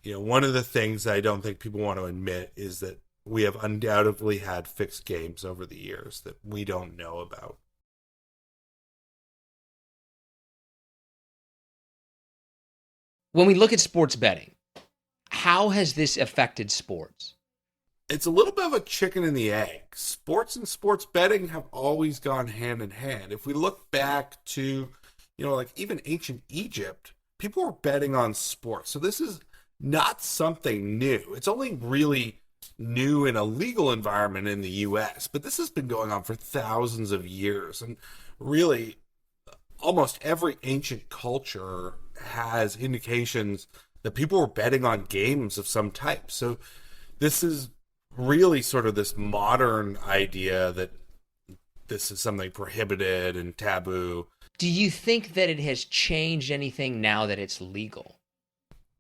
one of the things I don't think people want to admit is that we have undoubtedly had fixed games over the years that we don't know about. When we look at sports betting, how has this affected sports? It's a little bit of a chicken and the egg. Sports and sports betting have always gone hand in hand. If we look back to, like even ancient Egypt, people were betting on sports. So this is not something new. It's only really new in a legal environment in the US, but this has been going on for thousands of years. And really, almost every ancient culture has indications that people were betting on games of some type. So this is really sort of this modern idea that this is something prohibited and taboo. Do you think that it has changed anything now that it's legal?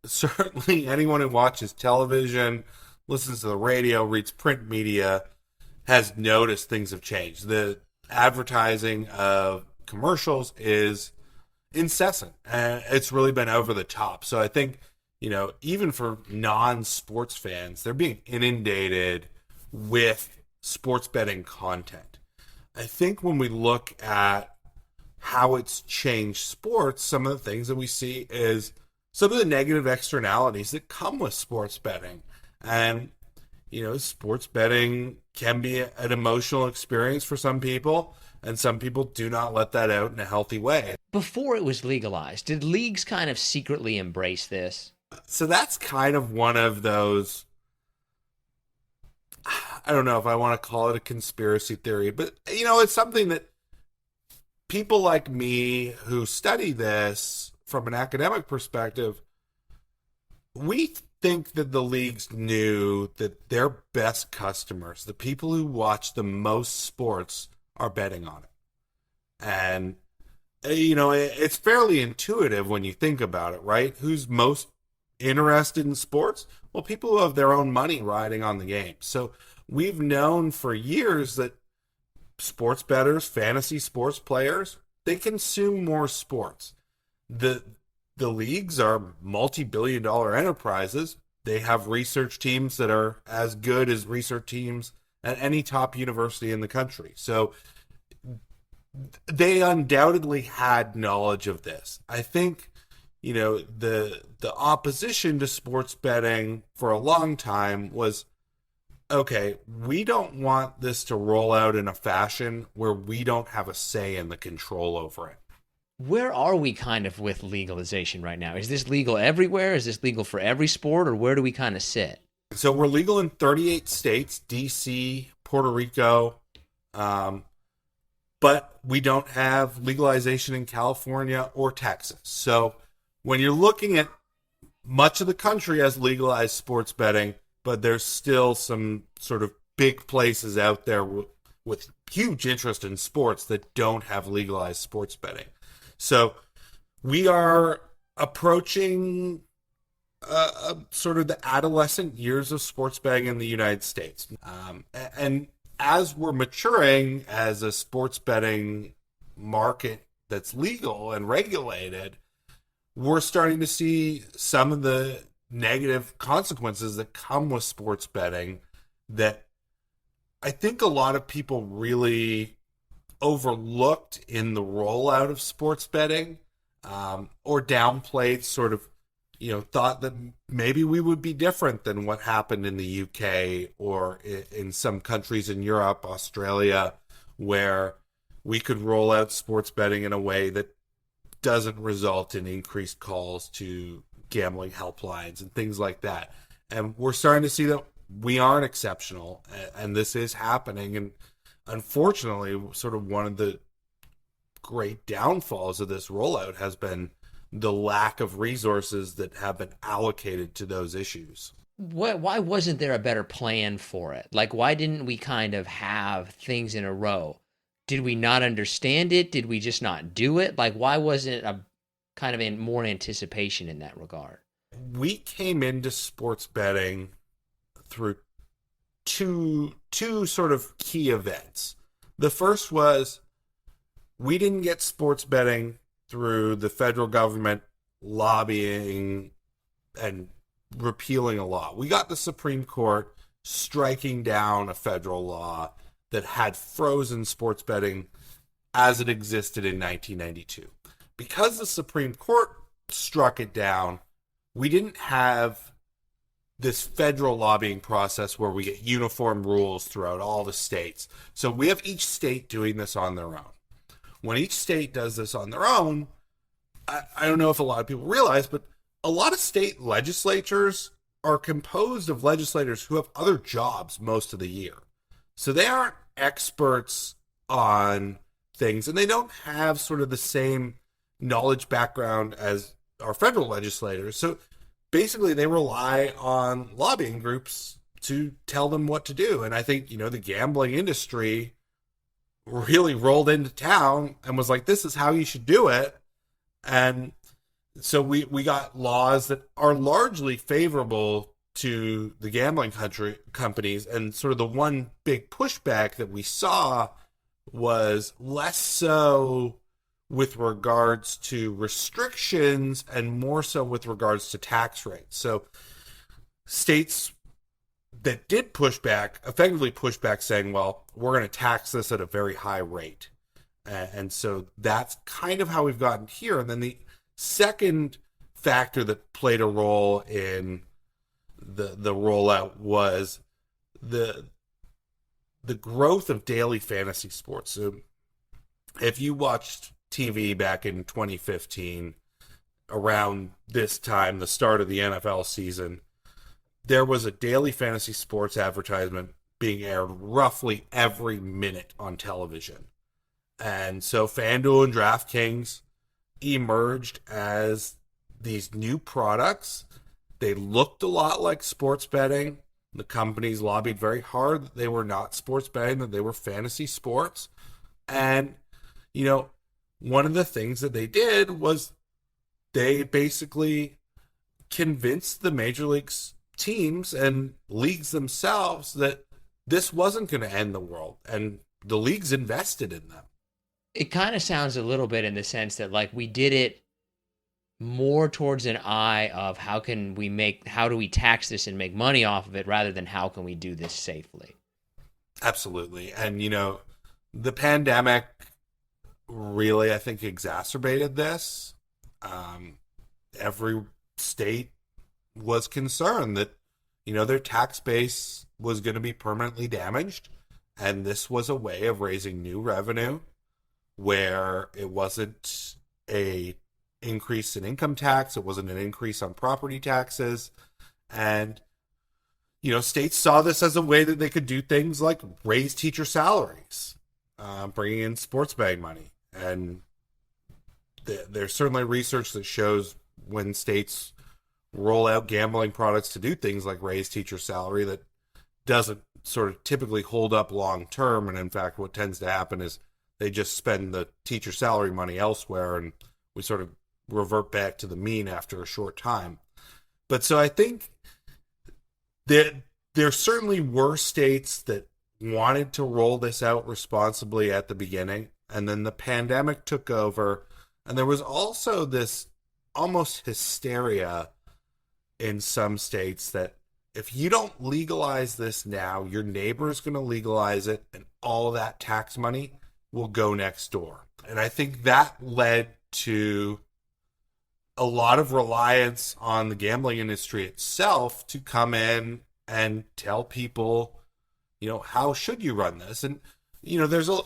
Certainly anyone who watches television, listens to the radio, reads print media, has noticed things have changed. The advertising of commercials is incessant, and it's really been over the top. So I think, even for non-sports fans, they're being inundated with sports betting content. I think when we look at how it's changed sports, some of the things that we see is some of the negative externalities that come with sports betting. And, sports betting can be an emotional experience for some people, and some people do not let that out in a healthy way. Before it was legalized, did leagues kind of secretly embrace this? So that's kind of one of those, I don't know if I want to call it a conspiracy theory, but, it's something that people like me who study this from an academic perspective, we think that the leagues knew that their best customers, the people who watch the most sports, are betting on it. And, it's fairly intuitive when you think about it, right? Who's most interested in sports? Well, people who have their own money riding on the game. So we've known for years that sports bettors, fantasy sports players, they consume more sports. The leagues are multi-billion-dollar enterprises. They have research teams that are as good as research teams at any top university in the country. So they undoubtedly had knowledge of this. I think, the opposition to sports betting for a long time was, okay, we don't want this to roll out in a fashion where we don't have a say in the control over it. Where are we kind of with legalization right now? Is this legal everywhere? Is this legal for every sport, or where do we kind of sit? So we're legal in 38 states, DC, Puerto Rico, but we don't have legalization in California or Texas. So when you're looking at much of the country has legalized sports betting, but there's still some sort of big places out there with huge interest in sports that don't have legalized sports betting. So we are approaching sort of the adolescent years of sports betting in the United States. And as we're maturing as a sports betting market that's legal and regulated, we're starting to see some of the negative consequences that come with sports betting that I think a lot of people really overlooked in the rollout of sports betting, or downplayed, sort of, thought that maybe we would be different than what happened in the UK or in some countries in Europe, Australia, where we could roll out sports betting in a way that doesn't result in increased calls to gambling helplines and things like that. And we're starting to see that we aren't exceptional, and this is happening. And unfortunately, sort of one of the great downfalls of this rollout has been the lack of resources that have been allocated to those issues. Why wasn't there a better plan for it? Like, why didn't we kind of have things in a row? Did we not understand it? Did we just not do it? Like, why wasn't a kind of in more anticipation in that regard? We came into sports betting through two sort of key events. The first was we didn't get sports betting through the federal government lobbying and repealing a law. We got the Supreme Court striking down a federal law that had frozen sports betting as it existed in 1992. Because the Supreme Court struck it down, we didn't have this federal lobbying process where we get uniform rules throughout all the states. So we have each state doing this on their own. When each state does this on their own, I don't know if a lot of people realize, but a lot of state legislatures are composed of legislators who have other jobs most of the year. So they aren't experts on things, and they don't have sort of the same knowledge background as our federal legislators. So basically they rely on lobbying groups to tell them what to do. And I think, the gambling industry really rolled into town and was like, this is how you should do it. And so we got laws that are largely favorable to the gambling companies. And sort of the one big pushback that we saw was less so with regards to restrictions and more so with regards to tax rates. So states that did push back effectively pushed back saying, well, we're going to tax this at a very high rate. And so that's kind of how we've gotten here. And then the second factor that played a role in the rollout was the growth of daily fantasy sports. So if you watched TV back in 2015, around this time, the start of the NFL season, there was a daily fantasy sports advertisement being aired roughly every minute on television. And so FanDuel and DraftKings emerged as these new products. They looked a lot like sports betting. The companies lobbied very hard that they were not sports betting, that they were fantasy sports. And, one of the things that they did was they basically convinced the major leagues teams and leagues themselves that this wasn't going to end the world, and the leagues invested in them. It kind of sounds a little bit in the sense that like we did it more towards an eye of how do we tax this and make money off of it rather than how can we do this safely. Absolutely. And, the pandemic really, I think, exacerbated this. Every state was concerned that, their tax base was going to be permanently damaged. And this was a way of raising new revenue where it wasn't a increase in income tax. It wasn't an increase on property taxes. And, states saw this as a way that they could do things like raise teacher salaries, bringing in sports betting money. And there's certainly research that shows when states roll out gambling products to do things like raise teacher salary, that doesn't sort of typically hold up long term. And in fact, what tends to happen is they just spend the teacher salary money elsewhere, and we sort of revert back to the mean after a short time. But so I think that there certainly were states that wanted to roll this out responsibly at the beginning, and then the pandemic took over, and there was also this almost hysteria in some states that if you don't legalize this now, your neighbor is going to legalize it, and all that tax money will go next door. And I think that led to a lot of reliance on the gambling industry itself to come in and tell people, how should you run this? And, there's a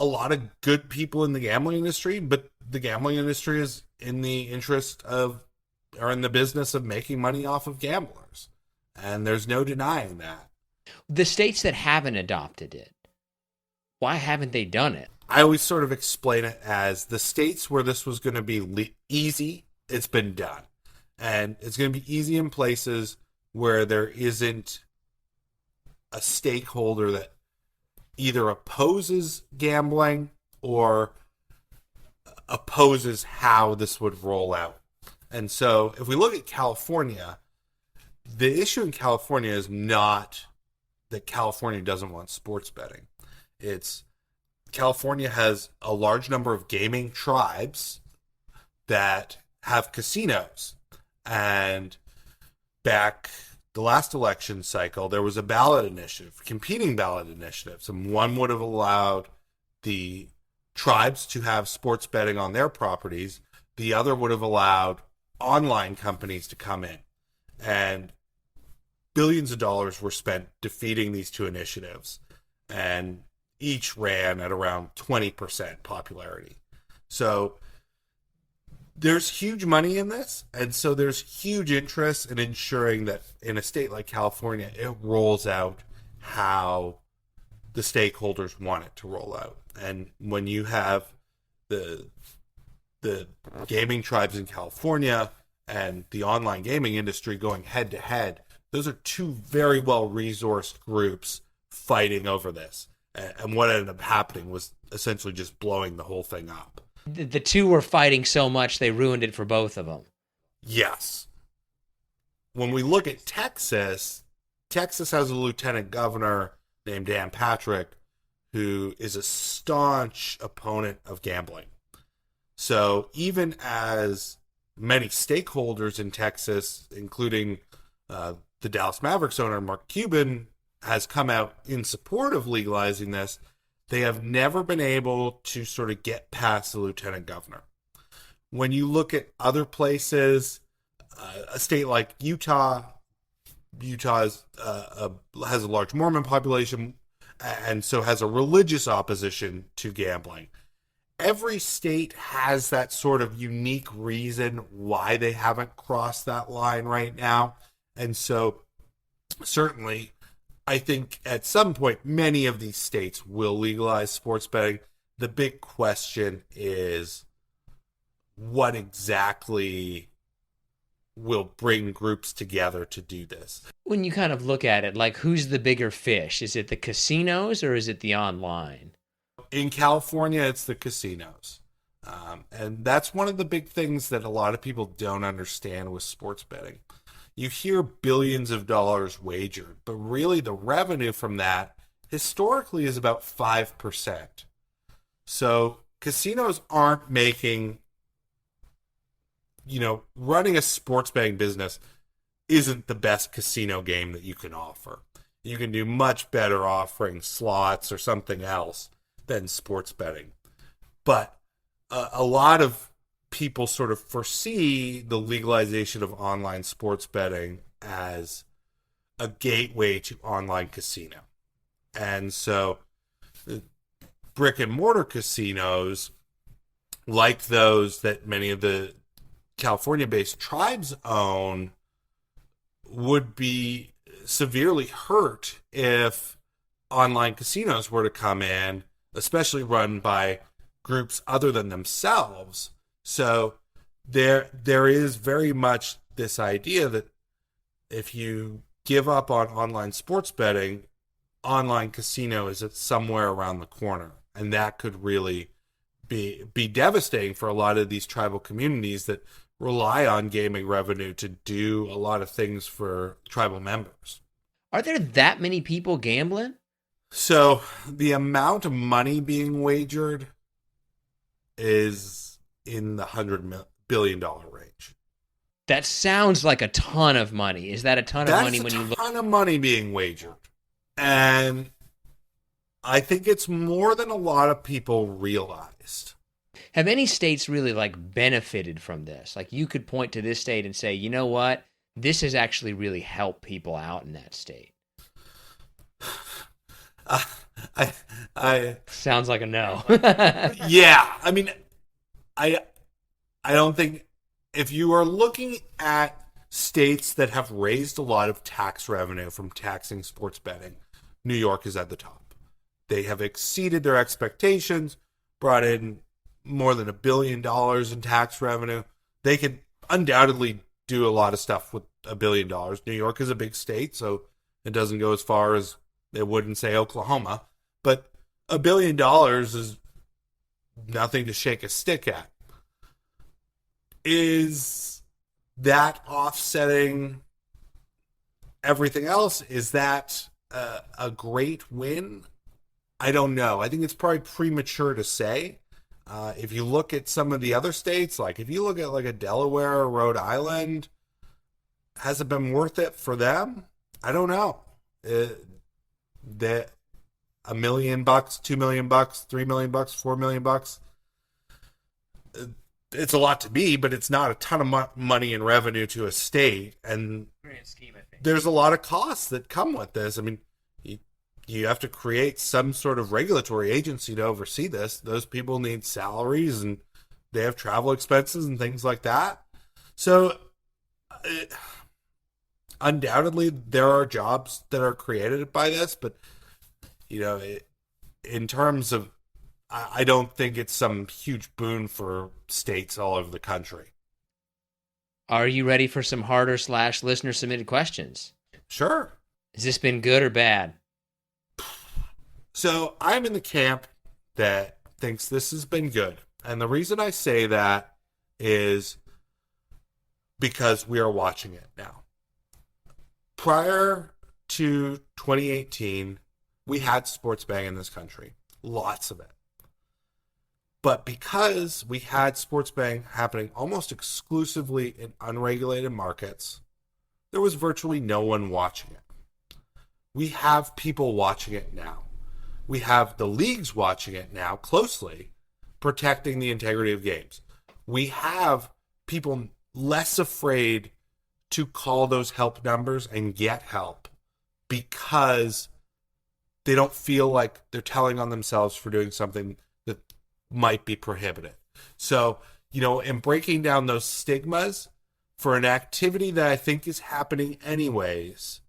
lot of good people in the gambling industry, but the gambling industry is in the in the business of making money off of gamblers. And there's no denying that. The states that haven't adopted it, why haven't they done it? I always sort of explain it as the states where this was going to be easy, it's been done. And it's going to be easy in places where there isn't a stakeholder that either opposes gambling or opposes how this would roll out. And so if we look at California, the issue in California is not that California doesn't want sports betting. It's California has a large number of gaming tribes that have casinos. And back the last election cycle, there was a ballot initiative, competing ballot initiatives, and one would have allowed the tribes to have sports betting on their properties. The other would have allowed online companies to come in. And billions of dollars were spent defeating these two initiatives. And each ran at around 20% popularity. So there's huge money in this. And so there's huge interest in ensuring that in a state like California, it rolls out how the stakeholders want it to roll out. And when you have the gaming tribes in California and the online gaming industry going head to head, those are two very well resourced groups fighting over this. And what ended up happening was essentially just blowing the whole thing up. The two were fighting so much they ruined it for both of them. Yes. When we look at Texas, Texas has a lieutenant governor named Dan Patrick who is a staunch opponent of gambling. So even as many stakeholders in Texas, including the Dallas Mavericks owner Mark Cuban, has come out in support of legalizing this, they have never been able to sort of get past the lieutenant governor. When you look at other places, a state like Utah has a large Mormon population and so has a religious opposition to gambling. Every state has that sort of unique reason why they haven't crossed that line right now. And so certainly, I think at some point, many of these states will legalize sports betting. The big question is what exactly will bring groups together to do this. When you kind of look at it, like, who's the bigger fish? Is it the casinos or is it the online? In California, it's the casinos. And that's one of the big things that a lot of people don't understand with sports betting. You hear billions of dollars wagered, but really the revenue from that historically is about 5%. So casinos aren't making, running a sports betting business isn't the best casino game that you can offer. You can do much better offering slots or something else than sports betting. But a lot of people sort of foresee the legalization of online sports betting as a gateway to online casino. And so brick and mortar casinos, like those that many of the California-based tribes own, would be severely hurt if online casinos were to come in, especially run by groups other than themselves. So there is very much this idea that if you give up on online sports betting, online casino is somewhere around the corner. And that could really be devastating for a lot of these tribal communities that rely on gaming revenue to do a lot of things for tribal members. Are there that many people gambling? So the amount of money being wagered is in the $100 billion range. That sounds like a ton of money. Is that a ton of money when you look? That's a ton of money being wagered. And I think it's more than a lot of people realized. Have any states really benefited from this? Like, you could point to this state and say, you know what? This has actually really helped people out in that state. I sounds like a no. Yeah, I mean, I don't think, if you are looking at states that have raised a lot of tax revenue from taxing sports betting, New York is at the top. They have exceeded their expectations, brought in more than $1 billion in tax revenue. They could undoubtedly do a lot of stuff with $1 billion. New York is a big state, so it doesn't go as far as they would in, say, Oklahoma. But $1 billion is nothing to shake a stick at. Is that offsetting everything else? Is that a great win? I don't know. I think it's probably premature to say. If you look at some of the other states, like if you look at a Delaware or Rhode Island, has it been worth it for them? I don't know. That $1 million, $2 million, $3 million, $4 million. It's a lot to me, but it's not a ton of money in revenue to a state. And there's a lot of costs that come with this. I mean, you have to create some sort of regulatory agency to oversee this. Those people need salaries and they have travel expenses and things like that. So, undoubtedly, there are jobs that are created by this, but in terms of, I don't think it's some huge boon for states all over the country. Are you ready for some harder / listener submitted questions? Sure. Has this been good or bad? So I'm in the camp that thinks this has been good. And the reason I say that is because we are watching it now. Prior to 2018, we had sports betting in this country. Lots of it. But because we had sports betting happening almost exclusively in unregulated markets, there was virtually no one watching it. We have people watching it now. We have the leagues watching it now closely, protecting the integrity of games. We have people less afraid to call those help numbers and get help because they don't feel like they're telling on themselves for doing something that might be prohibited. So, in breaking down those stigmas for an activity that I think is happening anyways,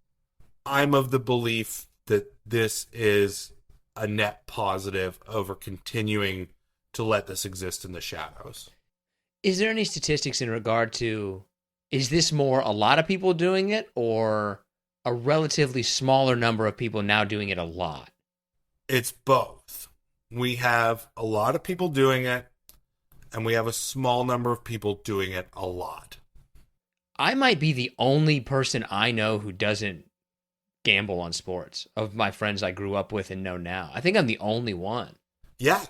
I'm of the belief that this is a net positive over continuing to let this exist in the shadows. Is there any statistics in regard to, is this more a lot of people doing it or a relatively smaller number of people now doing it a lot? It's both. We have a lot of people doing it, and we have a small number of people doing it a lot. I might be the only person I know who doesn't gamble on sports of my friends I grew up with and know now. I think I'm the only one. Yeah.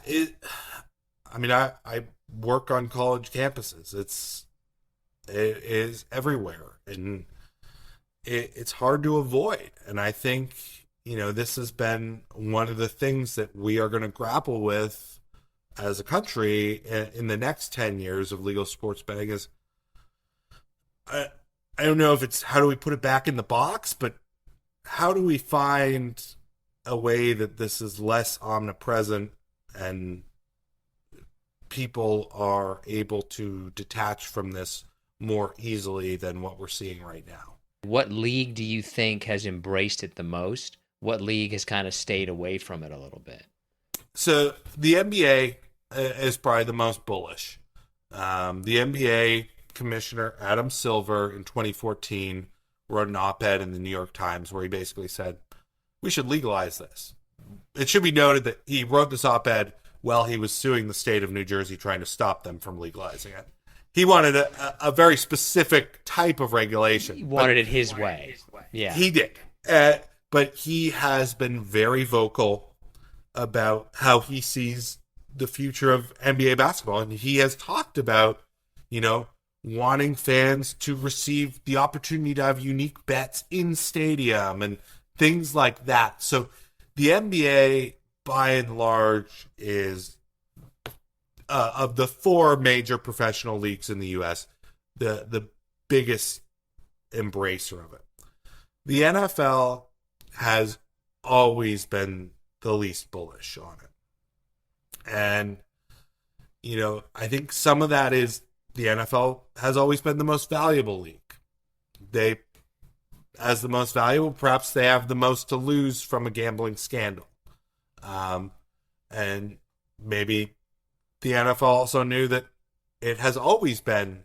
I work on college campuses. It is everywhere, and it's hard to avoid. And I think, this has been one of the things that we are going to grapple with as a country in the next 10 years of legal sports betting is, I don't know if it's how do we put it back in the box, but how do we find a way that this is less omnipresent and people are able to detach from this more easily than what we're seeing right now? What league do you think has embraced it the most? What league has kind of stayed away from it a little bit? So the NBA is probably the most bullish. The NBA commissioner, Adam Silver, in 2014, wrote an op-ed in the New York Times where he basically said, we should legalize this. It should be noted that he wrote this op-ed while he was suing the state of New Jersey trying to stop them from legalizing it. He wanted a very specific type of regulation. He wanted it his way. Yeah. He did. But he has been very vocal about how he sees the future of NBA basketball. And he has talked about, wanting fans to receive the opportunity to have unique bets in stadium and things like that. So the NBA, by and large, is of the 4 major professional leagues in the U.S., the biggest embracer of it. The NFL has always been the least bullish on it. And, I think some of that is the NFL has always been the most valuable league. They, as the most valuable, perhaps they have the most to lose from a gambling scandal. And maybe the NFL also knew that it has always been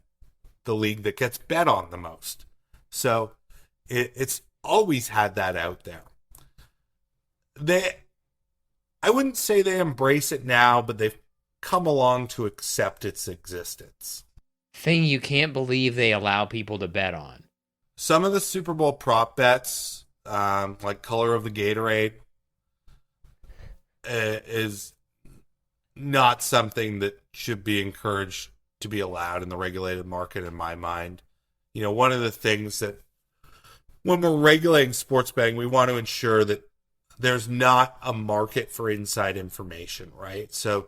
the league that gets bet on the most. So it's always had that out there. I wouldn't say they embrace it now, but they've come along to accept its existence. Thing you can't believe they allow people to bet on. Some of the Super Bowl prop bets, like color of the Gatorade, is not something that should be encouraged to be allowed in the regulated market, in my mind. One of the things that when we're regulating sports betting, we want to ensure that there's not a market for inside information, right? So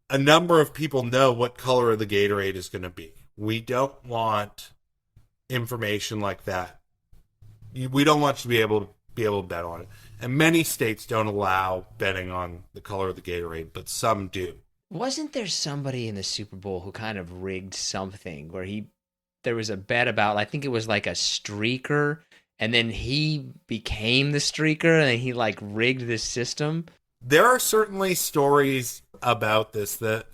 a number of people know what color of the Gatorade is going to be. We don't want information like that. We don't want you to be able to bet on it. And many states don't allow betting on the color of the Gatorade, but some do. Wasn't there somebody in the Super Bowl who kind of rigged something where there was a bet about, I think it was like a streaker, and then he became the streaker and he like rigged this system? There are certainly stories about this. That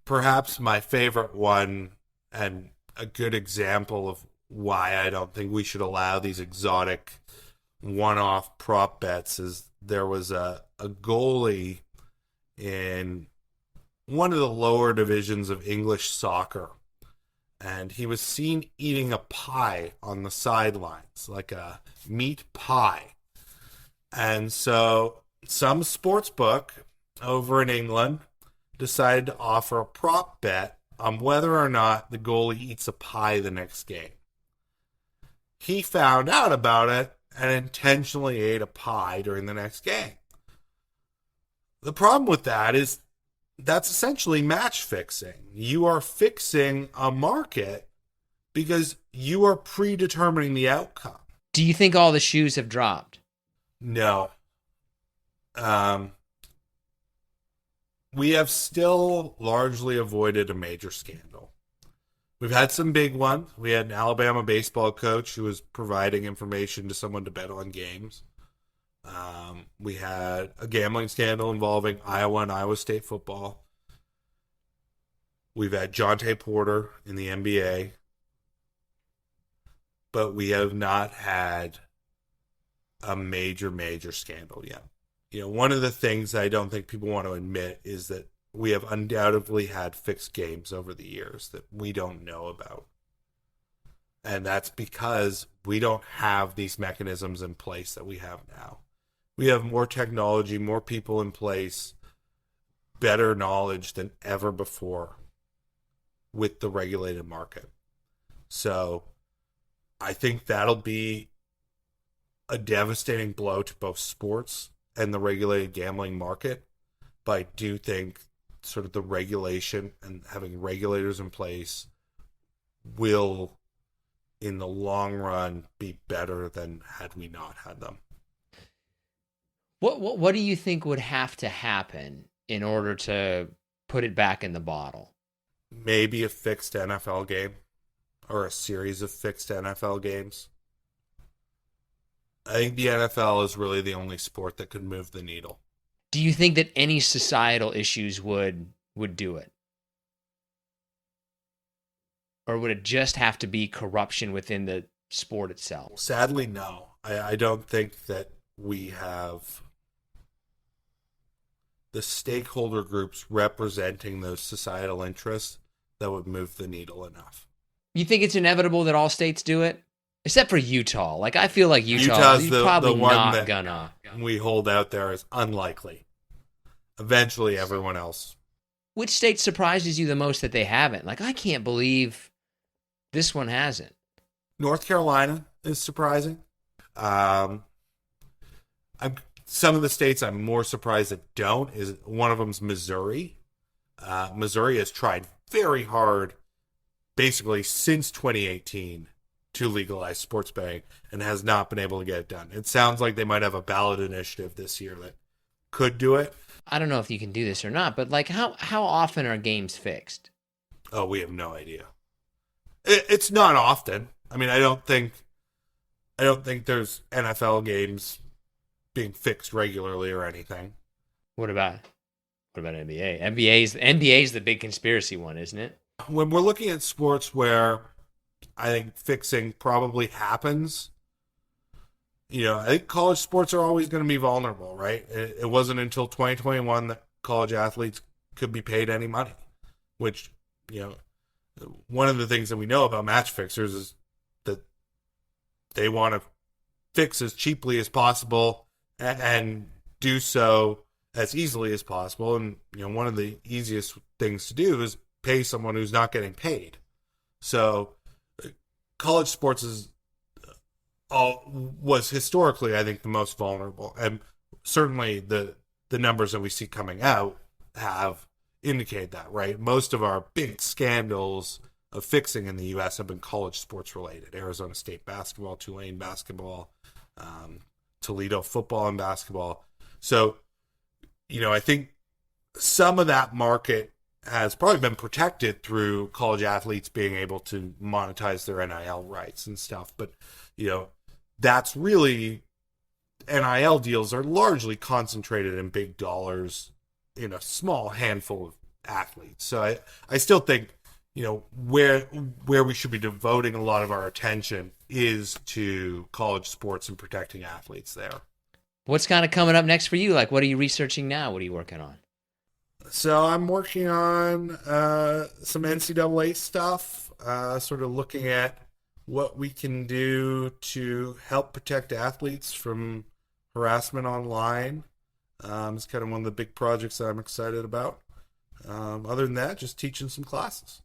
perhaps my favorite one, and a good example of why I don't think we should allow these exotic one-off prop bets, is there was a goalie in one of the lower divisions of English soccer, and he was seen eating a pie on the sidelines, like a meat pie. And so some sports book over in England decided to offer a prop bet on whether or not the goalie eats a pie the next game. He found out about it and intentionally ate a pie during the next game. The problem with that is that's essentially match fixing. You are fixing a market because you are predetermining the outcome. Do you think all the shoes have dropped? No. We have still largely avoided a major scandal. We've had some big ones. We had an Alabama baseball coach who was providing information to someone to bet on games. We had a gambling scandal involving Iowa and Iowa State football. We've had Jonte Porter in the NBA. But we have not had a major scandal yet. One of the things I don't think people want to admit is that we have undoubtedly had fixed games over the years that we don't know about. And that's because we don't have these mechanisms in place that we have now. We have more technology, more people in place, better knowledge than ever before with the regulated market. So I think that'll be a devastating blow to both sports and the regulated gambling market. But I do think sort of the regulation and having regulators in place will, in the long run, be better than had we not had them. What do you think would have to happen in order to put it back in the bottle? Maybe a fixed NFL game or a series of fixed NFL games. I think the NFL is really the only sport that could move the needle. Do you think that any societal issues would do it? Or would it just have to be corruption within the sport itself? Sadly, no. I don't think that we have the stakeholder groups representing those societal interests that would move the needle enough. You think it's inevitable that all states do it? Except for Utah. Like, I feel like Utah's probably the one not that gonna. We hold out there as unlikely. Eventually, everyone else. Which state surprises you the most that they haven't? Like, I can't believe this one hasn't. North Carolina is surprising. Some of the states I'm more surprised that don't. Is one of them's Missouri. Missouri has tried very hard, basically since 2018, to legalize sports betting and has not been able to get it done. It sounds like they might have a ballot initiative this year that could do it. I don't know if you can do this or not, but like, how often are games fixed? Oh, we have no idea. It's not often. I mean, I don't think there's NFL games being fixed regularly or anything. What about NBA? NBA's the big conspiracy one, isn't it? When we're looking at sports where I think fixing probably happens, I think college sports are always going to be vulnerable, right? It wasn't until 2021 that college athletes could be paid any money, which, one of the things that we know about match fixers is that they want to fix as cheaply as possible and do so as easily as possible. And, one of the easiest things to do is pay someone who's not getting paid. So college sports was historically, I think, the most vulnerable, and certainly the numbers that we see coming out have indicated that, right? Most of our big scandals of fixing in the U.S. have been college sports related. Arizona State basketball, Tulane basketball, Toledo football and basketball. So, I think some of that market has probably been protected through college athletes being able to monetize their NIL rights and stuff. But, that's really, NIL deals are largely concentrated in big dollars in a small handful of athletes. So I still think, where we should be devoting a lot of our attention is to college sports and protecting athletes there. What's kind of coming up next for you? Like, what are you researching now? What are you working on? So I'm working on some NCAA stuff, sort of looking at what we can do to help protect athletes from harassment online. It's kind of one of the big projects that I'm excited about. Other than that, just teaching some classes.